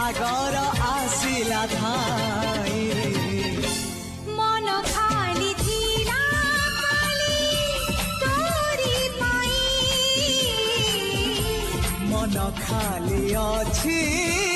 सागर आसिला धाई मन खाली थिला खाली तोरी पाई मन खाली अछि